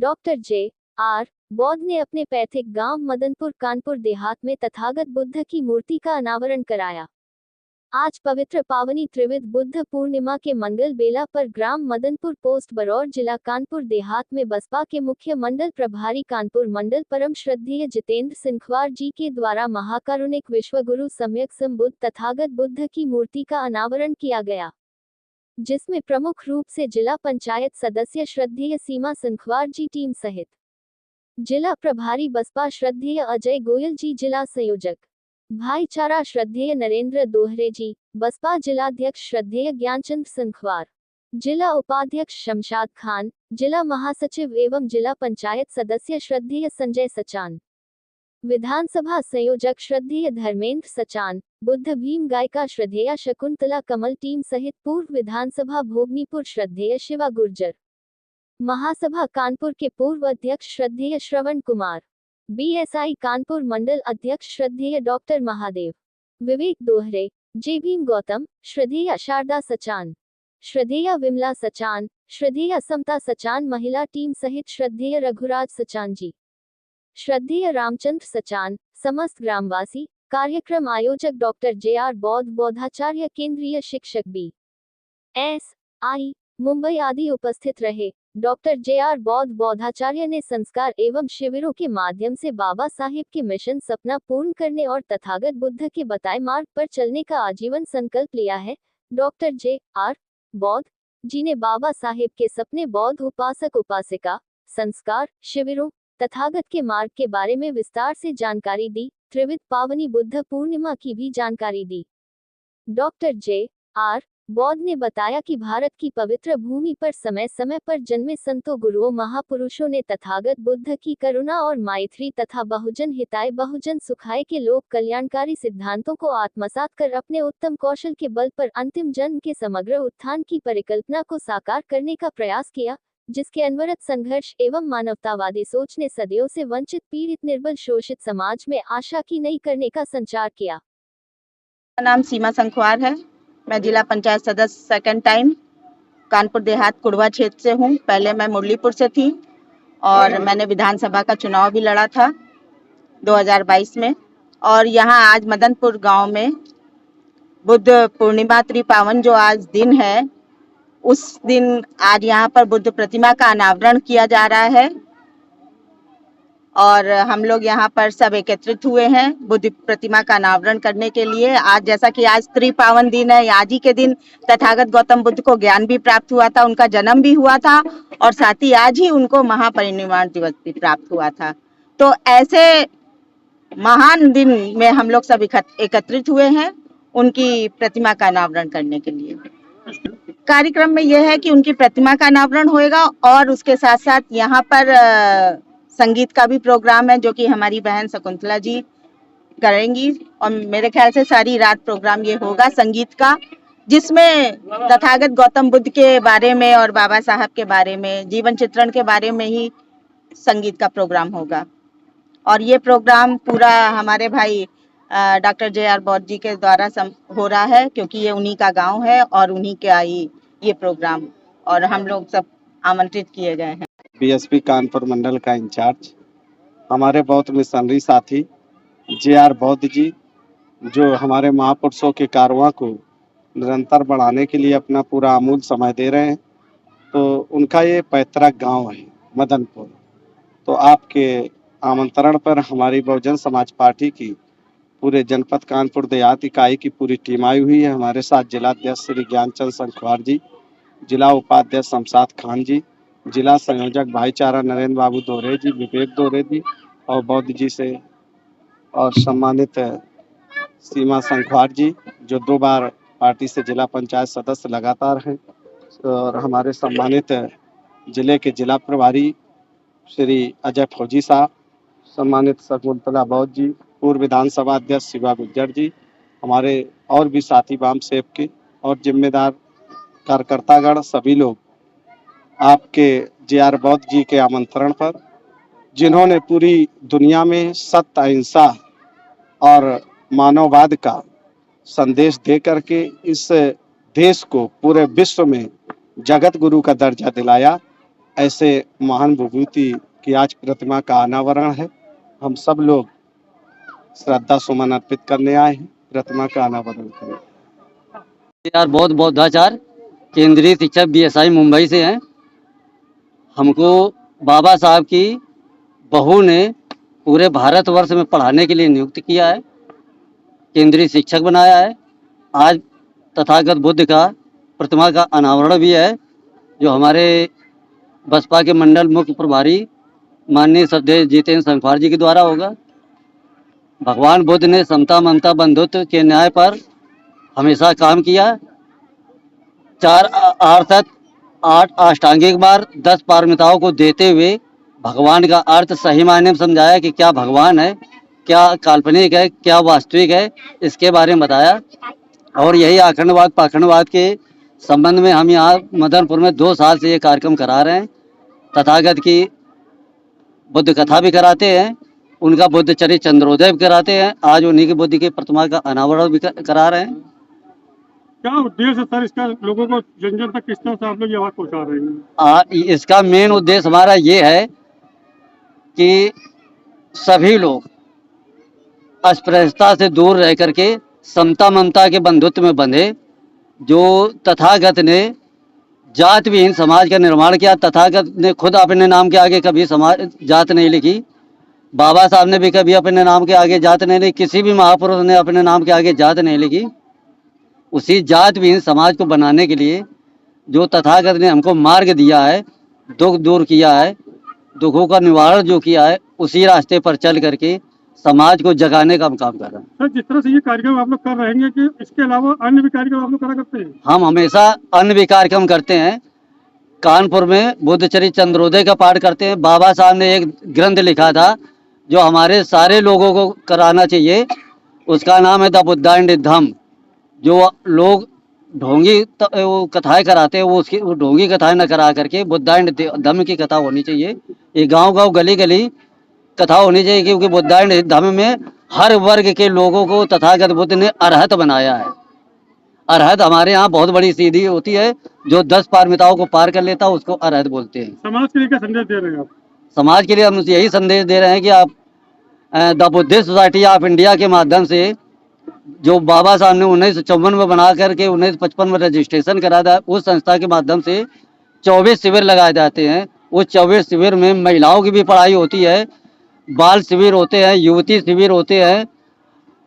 Doctor JR. बौद्ध ने अपने पैतृक गांव मदनपुर कानपुर देहात में तथागत बुद्ध की मूर्ति का अनावरण कराया। आज पवित्र पावनी त्रिविध बुद्ध पूर्णिमा के मंगल बेला पर ग्राम मदनपुर पोस्ट बरौर जिला कानपुर देहात में बसपा के मुख्य मंडल प्रभारी कानपुर मंडल परम श्रद्धेय जितेंद्र सिंखवार जी के द्वारा महाकारुणिक विश्वगुरु सम्यक संबुद्ध तथागत बुद्ध की मूर्ति का अनावरण किया गया, जिसमें प्रमुख रूप से जिला पंचायत सदस्य श्रद्धेय सीमा सिंखवार जी टीम सहित जिला प्रभारी बसपा श्रद्धेय अजय गोयल जी, जिला संयोजक भाईचारा श्रद्धेय नरेंद्र दोहरे जी, बसपा जिलाध्यक्ष श्रद्धेय ज्ञानचंद सिंखवार, जिला उपाध्यक्ष शमशाद खान, जिला महासचिव एवं जिला पंचायत सदस्य श्रद्धेय संजय सचान, विधानसभा संयोजक श्रद्धेय धर्मेंद्र सचान, बुद्ध भीम गायिका श्रद्धेया शकुंतला कमल टीम सहित पूर्व विधानसभा भोगनीपुर श्रद्धेय शिवा गुर्जर, महासभा कानपुर के पूर्व अध्यक्ष श्रद्धेय श्रवण कुमार, बीएसआई कानपुर मंडल अध्यक्ष श्रद्धेय डॉक्टर महादेव, विवेक दोहरे, जे भीम गौतम, श्रद्धेया शारदा सचान, श्रद्धेया विमला सचान, श्रद्धेया समता सचान महिला टीम सहित श्रद्धेय रघुराज सचान जी, श्रद्धेय रामचंद्र सचान, समस्त ग्रामवासी, कार्यक्रम आयोजक डॉक्टर जे.आर. बौद्ध, बौद्धाचार्य केंद्रीय शिक्षक बी.एस.आई. मुंबई आदि उपस्थित रहे। Doctor JR. बौद्ध बौद्धाचार्य ने संस्कार एवं शिविरों के माध्यम से बाबा साहेब के मिशन सपना पूर्ण करने और तथागत बुद्ध के बताए मार्ग पर चलने का आजीवन संकल्प लिया है। Doctor JR. बौद्ध जी ने बाबा साहेब के सपने, बौद्ध उपासक उपासिका, संस्कार, शिविरों, तथागत के मार्ग के बारे में विस्तार से जानकारी दी। त्रिविध पावनी बुद्ध पूर्णिमा की भी जानकारी दी। Doctor JR. बौद्ध ने बताया कि भारत की पवित्र भूमि पर समय समय पर जन्मे संतों, गुरुओं, महापुरुषों ने तथागत बुद्ध की करुणा और मैत्री तथा बहुजन हिताय बहुजन सुखाय के लोक कल्याणकारी सिद्धांतों को आत्मसात कर अपने उत्तम कौशल के बल पर अंतिम जन्म के समग्र उत्थान की परिकल्पना को साकार करने का प्रयास किया, जिसके अनवरत संघर्ष एवं मानवतावादी सोच ने सदियों से वंचित, पीड़ित, निर्बल, शोषित समाज में आशा की नई करने का संचार किया। मेरा नाम सीमा संखवार है। मैं जिला पंचायत सदस्य सेकंड टाइम कानपुर देहात कुड़वा क्षेत्र से हूँ। पहले मैं मुरलीपुर से थी और मैंने विधानसभा का चुनाव भी लड़ा था 2022 में। और यहाँ आज मदनपुर गांव में बुद्ध पूर्णिमा त्रिपावन जो आज दिन है, उस दिन आज यहाँ पर बुद्ध प्रतिमा का अनावरण किया जा रहा है और हम लोग यहाँ पर सब एकत्रित हुए हैं बुद्ध प्रतिमा का अनावरण करने के लिए। आज जैसा कि आज त्रिपावन दिन है, आज ही के दिन तथागत गौतम बुद्ध को ज्ञान भी प्राप्त हुआ था, उनका जन्म भी हुआ था और साथ ही आज ही उनको महापरिनिर्वाण दिवस भी प्राप्त हुआ था। तो ऐसे महान दिन में हम लोग सब एकत्रित हुए हैं उनकी प्रतिमा का अनावरण करने के लिए। कार्यक्रम में यह है कि उनकी प्रतिमा का अनावरण होएगा और उसके साथ साथ यहाँ पर संगीत का भी प्रोग्राम है जो कि हमारी बहन शकुंतला जी करेंगी और मेरे ख्याल से सारी रात प्रोग्राम ये होगा संगीत का, जिसमें तथागत गौतम बुद्ध के बारे में और बाबा साहब के बारे में, जीवन चित्रण के बारे में ही संगीत का प्रोग्राम होगा। और ये प्रोग्राम पूरा हमारे भाई डॉक्टर जे.आर. बौद्ध जी के द्वारा हो रहा है, क्योंकि ये उन्हीं का गांव है और उन्हीं का ही ये प्रोग्राम, और हम लोग सब आमंत्रित किए गए हैं। बीएसपी कानपुर मंडल का इंचार्ज हमारे बौद्ध मिशनरी साथी जे.आर. बौद्ध जी, जो हमारे महापुरुषों के कारवां को निरंतर बढ़ाने के लिए अपना पूरा अमूल्य समय दे रहे हैं। तो उनका ये पैतृक गांव है मदनपुर। तो आपके आमंत्रण पर हमारी बहुजन समाज पार्टी की पूरे जनपद कानपुर देहात इकाई की पूरी टीम आई हुई है। हमारे साथ जिलाध्यक्ष श्री ज्ञानचंद सिंखवार जी, जिला उपाध्यक्ष शमशाद खान जी, जिला संयोजक भाईचारा नरेंद्र बाबू दोहरे जी, विवेक दोहरे जी और बौद्ध जी से, और सम्मानित सीमा संखवार जी जो 2 बार पार्टी से जिला पंचायत सदस्य लगातार हैं, और हमारे सम्मानित जिले के जिला प्रभारी श्री अजय फौजी साहब, सम्मानित शकुंतला बौद्ध जी, पूर्व विधानसभा अध्यक्ष शिवा गुर्जर जी, हमारे और भी साथी वाम सेव के और जिम्मेदार कार्यकर्तागण, सभी लोग आपके जे.आर. बौद्ध जी के आमंत्रण पर, जिन्होंने पूरी दुनिया में सत्य, अहिंसा और मानववाद का संदेश दे करके इस देश को पूरे विश्व में जगत गुरु का दर्जा दिलाया, ऐसे महान विभूति की आज प्रतिमा का अनावरण है। हम सब लोग श्रद्धा सुमन अर्पित करने आए हैं, प्रतिमा का अनावरण करें। यार बहुत बौद्धाचार्य केंद्रीय शिक्षक बीएसआई मुंबई से हैं। हमको बाबा साहब की बहू ने पूरे भारतवर्ष में पढ़ाने के लिए नियुक्त किया है, केंद्रीय शिक्षक बनाया है। आज तथागत बुद्ध का प्रतिमा का अनावरण भी है, जो हमारे बसपा के मंडल मुख्य प्रभारी माननीय श्रद्धेय जितेंद्र संखवार जी के द्वारा होगा। भगवान बुद्ध ने समता ममता बंधुत्व के न्याय पर हमेशा काम किया। 4 आर्थक 8 अष्टांगिक मार्ग 10 पारमिताओं को देते हुए भगवान का अर्थ सही मायने में समझाया कि क्या भगवान है, क्या काल्पनिक है, क्या वास्तविक है, इसके बारे में बताया। और यही अखंडवाद पाखंडवाद के संबंध में हम यहाँ मदनपुर में 2 साल से ये कार्यक्रम करा रहे हैं। तथागत की बुद्ध कथा भी कराते हैं, उनका बुद्ध चरित्र चंद्रोदय भी कराते हैं। आज उन्हीं की बुद्ध की प्रतिमा का अनावरण भी करा रहे हैं। क्या उद्देश्य सर इसका, लोगों को जन जन तक किस तरह से आप लोग ये आवाज पहुंचा रहे हैं? इसका मेन उद्देश्य हमारा ये है कि सभी लोग अस्पृश्यता से दूर रह करके समता ममता के बंधुत्व में बंधे। जो तथागत ने जात विहीन समाज का निर्माण किया, तथागत ने खुद अपने नाम के आगे कभी समाज जात नहीं लिखी, बाबा साहब ने भी कभी अपने नाम के आगे जात नहीं लिखी, किसी भी महापुरुष ने अपने नाम के आगे जात नहीं लिखी। उसी जात विहीन समाज को बनाने के लिए जो तथागत ने हमको मार्ग दिया है, दुख दूर किया है, दुखों का निवारण जो किया है, उसी रास्ते पर चल करके समाज को जगाने का हम काम कर रहे हैं। सर जिस तरह से ये कार्यक्रम आप लोग कर रहेंगे कि इसके अलावा अन्य भी कार्यक्रम आप लोग करा करते हैं? हम हमेशा अन्य भी कार्यक्रम करते हैं। कानपुर में बुद्ध चरित्र चंद्रोदय का पाठ करते हैं। बाबा साहब ने एक ग्रंथ लिखा था जो हमारे सारे लोगों को कराना चाहिए, उसका नाम है द बुद्धा एंड धम्म। जो लोग ढोंगी वो कथाएं कराते हैं, वो ढोंगी कथाएं न करा करके बुद्धा एंड धम्म की कथा होनी चाहिए। ये गांव-गांव गली-गली कथा होनी चाहिए, क्योंकि बुद्धा एंड धम्म में हर वर्ग के लोगों को तथागत बुद्ध ने अरहत बनाया है। अरहत हमारे यहाँ बहुत बड़ी सीधी होती है, जो 10 पारमिताओं को पार कर लेता है उसको अरहत बोलते हैं। समाज के लिए क्या संदेश दे रहे हैं आप? समाज के लिए हम यही संदेश दे रहे हैं कि आप the Buddhist society of India के माध्यम से, जो बाबा साहब ने 1954 में बना करके 1955 में रजिस्ट्रेशन करा था, उस संस्था के माध्यम से 24 शिविर लगाए जाते हैं। उस 24 शिविर में महिलाओं की भी पढ़ाई होती है, बाल शिविर होते हैं, युवती शिविर होते हैं,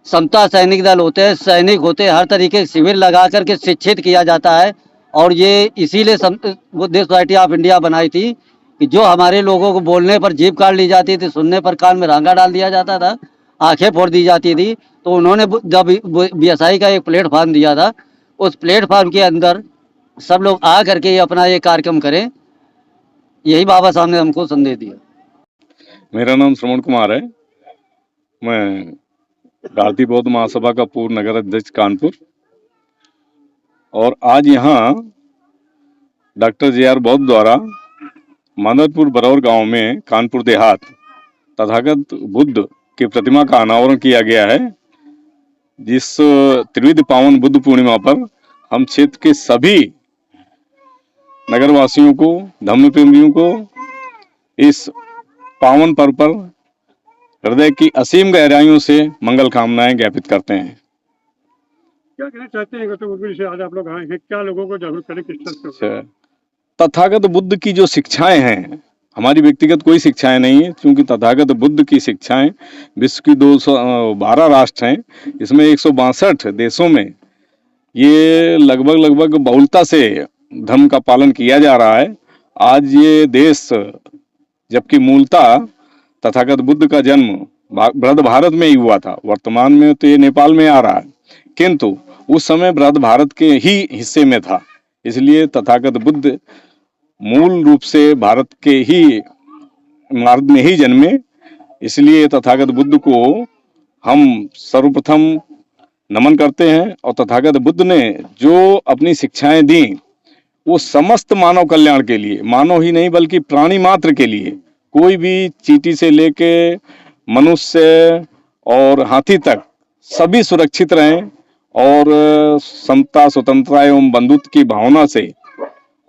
समता सैनिक दल होते हैं, सैनिक होते हैं, हर तरीके के शिविर लगा करके शिक्षित किया जाता है। और ये इसीलिए बुद्धिस्ट सोसाइटी ऑफ इंडिया बनाई थी कि जो हमारे लोगों को बोलने पर जीभ काट ली जाती थी, सुनने पर कान में रांगा डाल दिया जाता था, आंखें फोड़ दी जाती थी, तो उन्होंने जब बीएसआई का एक प्लेटफार्म दिया था, उस प्लेटफार्म के अंदर सब लोग आ करके अपना ये कार्यक्रम करें, यही बाबा साहब ने हमको संदेश दिया। मेरा नाम श्रवण कुमार है। मैं भारतीय बौद्ध महासभा का पूर्व नगर अध्यक्ष कानपुर, और आज यहाँ डॉक्टर जे.आर. बौद्ध द्वारा मदनपुर बरौर गांव में कानपुर देहात तथागत बुद्ध की प्रतिमा का अनावरण किया गया है। जिस त्रिविध पावन बुद्ध पूर्णिमा पर हम क्षेत्र के सभी नगरवासियों को, धम्म प्रेमियों को इस पावन पर्व पर हृदय की असीम गहराइयों से मंगल कामनाएं ज्ञापित करते हैं। क्या कहना चाहते हैं गौतम बुद्ध से आज आप लोग आए हैं, क्या लोगों को जागरूक करें किस तरह से? तथागत बुद्ध की जो शिक्षाएं हैं, हमारी व्यक्तिगत कोई शिक्षाएं नहीं है, क्योंकि तथागत बुद्ध की शिक्षाएं विश्व की 212 राष्ट्र हैं, इसमें 162 देशों में ये लगभग बहुलता से धर्म का पालन किया जा रहा है। आज ये देश, जबकि मूलतः तथागत बुद्ध का जन्म बृहद भारत में ही हुआ था, वर्तमान में तो ये नेपाल में आ रहा है, किंतु उस समय बृहद भारत के ही हिस्से में था। इसलिए तथागत बुद्ध मूल रूप से भारत के ही मार्ग में ही जन्मे। इसलिए तथागत बुद्ध को हम सर्वप्रथम नमन करते हैं। और तथागत बुद्ध ने जो अपनी शिक्षाएं दी, वो समस्त मानव कल्याण के लिए, मानव ही नहीं बल्कि प्राणी मात्र के लिए, कोई भी चींटी से लेके मनुष्य और हाथी तक सभी सुरक्षित रहें और समता, स्वतंत्रता एवं बंधुत्व की भावना से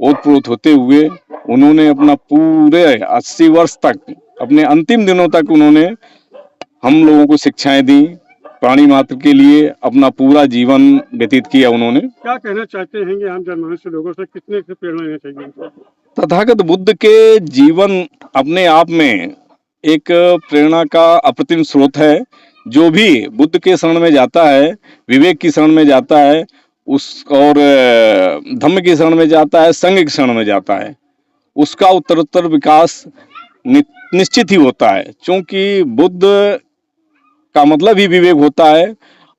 ओतप्रोत होते हुए उन्होंने अपना पूरे 80 वर्ष तक, अपने अंतिम दिनों तक उन्होंने हम लोगों को शिक्षाएं दी। प्राणी मात्र के लिए अपना पूरा जीवन व्यतीत किया उन्होंने। क्या कहना चाहते हैं कि आम जनमानस लोगों से कितने से प्रेरणा लेना चाहिए उनको? तथागत बुद्ध के जीवन अपने आप में एक प्रेरणा का अप्रतिम स्रोत है। जो भी बुद्ध के शरण में जाता है, विवेक की शरण में जाता है, उस और धम्म की शरण में जाता है, संघ की शरण में जाता है, उसका उत्तरोत्तर विकास निश्चित ही होता है। क्योंकि बुद्ध का मतलब ही विवेक होता है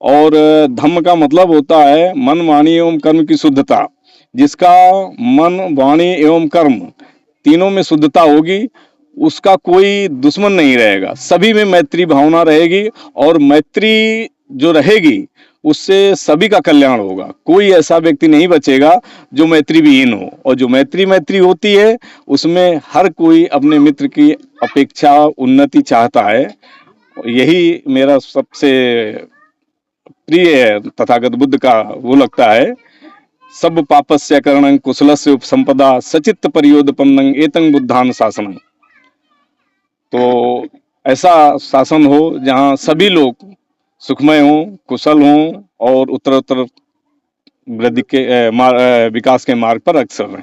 और धम्म का मतलब होता है मन, वाणी एवं कर्म की शुद्धता। जिसका मन, वाणी एवं कर्म तीनों में शुद्धता होगी, उसका कोई दुश्मन नहीं रहेगा, सभी में मैत्री भावना रहेगी और मैत्री जो रहेगी उससे सभी का कल्याण होगा। कोई ऐसा व्यक्ति नहीं बचेगा जो मैत्री विहीन हो, और जो मैत्री होती है उसमें हर कोई अपने मित्र की अपेक्षा उन्नति चाहता है। यही मेरा सबसे प्रिय तथागत बुद्ध का वो लगता है, सब पापस्य करणं कुशलस्य उपसंपदा सचित्त परियोदपन्नं एतं बुद्धान शासनं। तो ऐसा शासन हो जहाँ सभी लोग सुखमय हों, कुशल हों और उत्तरोत्तर वृद्धि के विकास के मार्ग पर अग्रसर रहें।